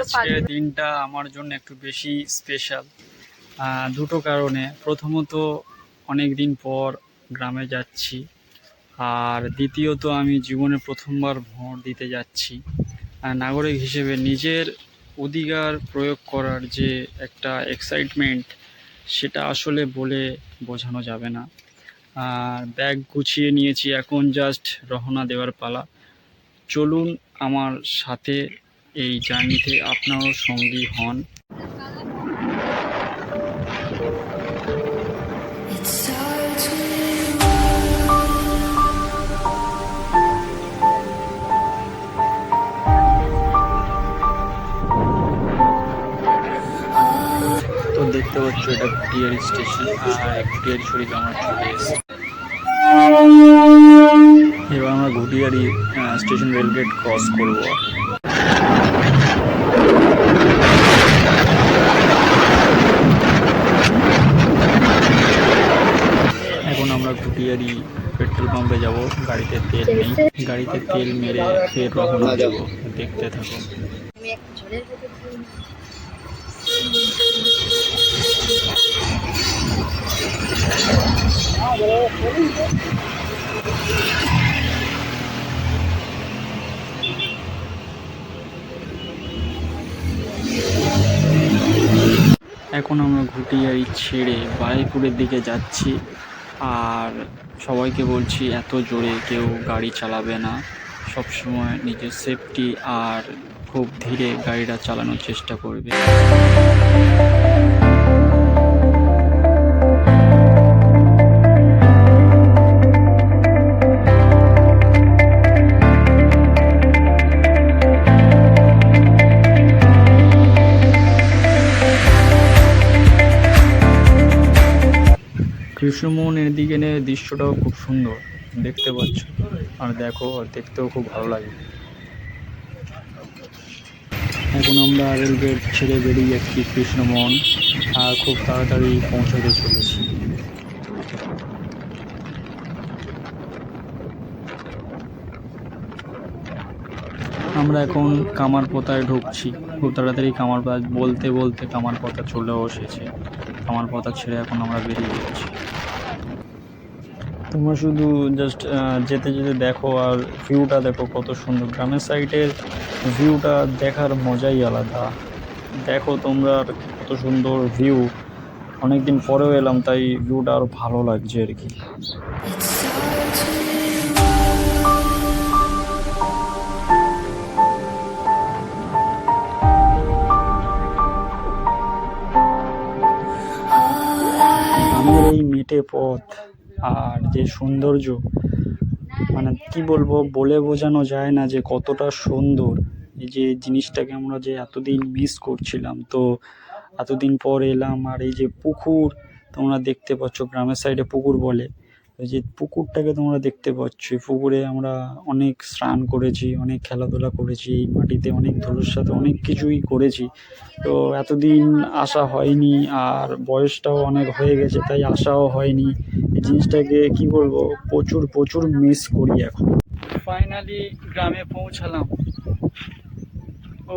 আজকের দিনটা আমার জন্য একটু বেশি স্পেশাল দুটো কারণে। প্রথমত অনেক দিন পর গ্রামে যাচ্ছি, আর দ্বিতীয়ত আমি জীবনে প্রথমবার ভোট দিতে যাচ্ছি। নাগরিক হিসেবে নিজের অধিকার প্রয়োগ করার যে একটা এক্সাইটমেন্ট, সেটা আসলে বলে বোঝানো যাবে না। আর ব্যাগ গুছিয়ে নিয়েছি, এখন জাস্ট রওনা দেওয়ার পালা। চলুন আমার সাথে এই জার্নিতে আপনারও সঙ্গী হন। তো দেখতে পাচ্ছ এটা ঘুটিয়ারি স্টেশন, আর ঘুটিয়ারি শরীফ আমরা চলে এসেছি। এবার আমরা ঘুটিয়ারি স্টেশন রেলগেট ক্রস করবো। এখন আমরা ঘুটিয়ারি পেট্রোল পাম্পে যাব, গাড়িতে তেল নেই, গাড়িতে তেল মেরে ফের রওনা দেব। দেখতে থাকো। এখন আমরা ঘুটিয়ারি ছেড়ে বারুইপুরের দিকে যাচ্ছি। আর সবাইকে বলছি, এত জোরে কেউ গাড়ি চালাবে না, সবসময় নিজের সেফটি আর খুব ধীরে গাড়িটা চালানোর চেষ্টা করবে। কৃষ্ণমোহনের দিকে দৃশ্যটাও খুব সুন্দর দেখতে পাচ্ছ, আর দেখো, দেখতেও খুব ভালো লাগে। এখন আমরা রেলগেট ছেড়ে বেরিয়ে যাচ্ছি কৃষ্ণমোহন, আর খুব তাড়াতাড়ি পৌঁছাতে চলেছি। আমরা এখন কামারপোতায় ঢুকছি, খুব তাড়াতাড়ি কামারপোতা বলতে বলতে কামারপোতা চলেও এসেছে। কামারপোতা ছেড়ে এখন আমরা বেরিয়ে যাচ্ছি। তোমরা শুধু জাস্ট যেতে যেতে দেখো, আর ভিউটা দেখো কত সুন্দর। গ্রামের সাইডের ভিউটা দেখার মজাই আলাদা। দেখো তোমরা কত সুন্দর ভিউ, অনেকদিন পরেও এলাম, তাই ভিউটা আরও ভালো লাগছে আর কি। গ্রামের এই মেটে পথ আর যে সৌন্দর্য, মানে কি বলবো, বলে বোঝানো যায় না যে কতটা সুন্দর। এই যে জিনিসটাকে আমরা যে এতদিন মিস করছিলাম, তো এতদিন পর এলাম। আর এই যে পুকুর তোমরা দেখতে পাচ্ছ, গ্রামের সাইডে পুকুর বলে, ওই যে পুকুরটাকে তোমরা দেখতে পাচ্ছ। পুকুরে আমরা অনেক স্নান করেছি, অনেক খেলাধুলা করেছি, এই মাটিতে অনেক ধুলোর সাথে অনেক কিছুই করেছি। তো এতদিন আসা হয়নি, আর বয়সটাও অনেক হয়ে গেছে, তাই আসাও হয়নি। এই জিনিসটাকে কি বলবো, প্রচুর প্রচুর মিস করি এখন। ফাইনালি গ্রামে পৌঁছালাম।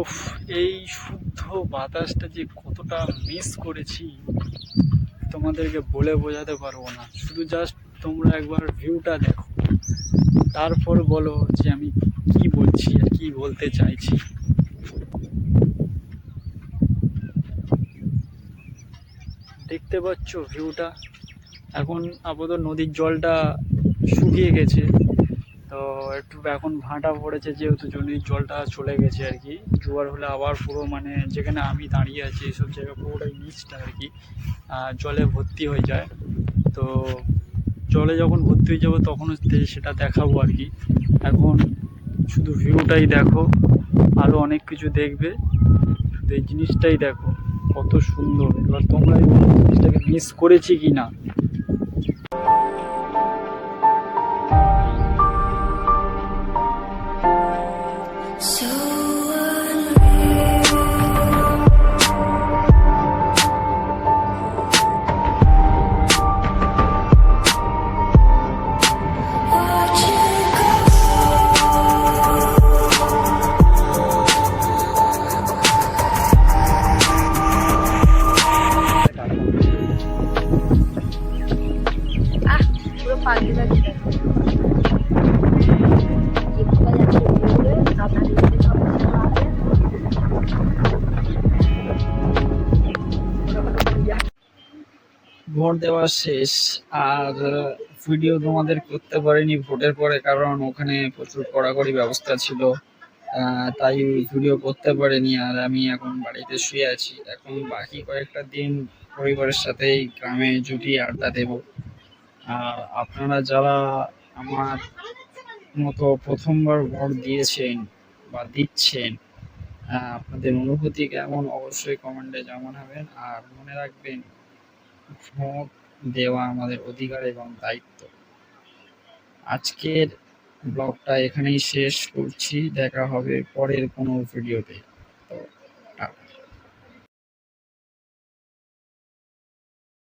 উফ, এই শুদ্ধ বাতাসটা যে কতটা মিস করেছি তোমাদেরকে বলে বোঝাতে পারবো না। শুধু জাস্ট তোমরা একবার ভিউটা দেখো, তারপর বলো যে আমি কি বলছি আর কি বলতে চাইছি। দেখতে পাচ্ছ ভিউটা। এখন আপাতত নদীর জলটা শুকিয়ে গেছে, তো একটু এখন ভাঁটা পড়েছে, যেহেতু নদীর জলটা চলে গেছে আর কি। জোয়ার হলে আবার পুরো, মানে যেখানে আমি দাঁড়িয়ে আছি এইসব জায়গা পুরোটাই নিচটা আর কি জলে ভর্তি হয়ে যায়। তো জলে যখন ভর্তি হয়ে যাবো তখন সেটা দেখাবো আর কি। এখন শুধু ভিউটাই দেখো, আরও অনেক কিছু দেখবে, শুধু এই জিনিসটাই দেখো কত সুন্দর। এবার তোমরাই বলো জিনিসটাকে মিস করেছি কি না। পাল্টে যাচ্ছে ভোট দেওয়া শেষ। আর ভিডিও তোমাদের করতে পারিনি ভোটের পরে, কারণ ওখানে প্রচুর কড়াকড়ি ব্যবস্থা ছিল। তাই ভিডিও করতে পারিনি। আর আমি এখন বাড়িতে শুয়ে আছি। এখন বাকি কয়েকটা দিন পরিবারের সাথেই গ্রামে জুটিয়ে আড্ডা দেব। আর আপনারা যারা আমার মতো প্রথমবার ভোট দিয়েছেন বা দিচ্ছেন, আপনাদের অনুভূতি কেমন অবশ্যই কমেন্টে জানাবেন। আর মনে রাখবেন, ভোট দেওয়া আমাদের অধিকার এবং দায়িত্ব। আজকের ব্লগটা এখানেই শেষ করছি। দেখা হবে পরের কোনো ভিডিওতে।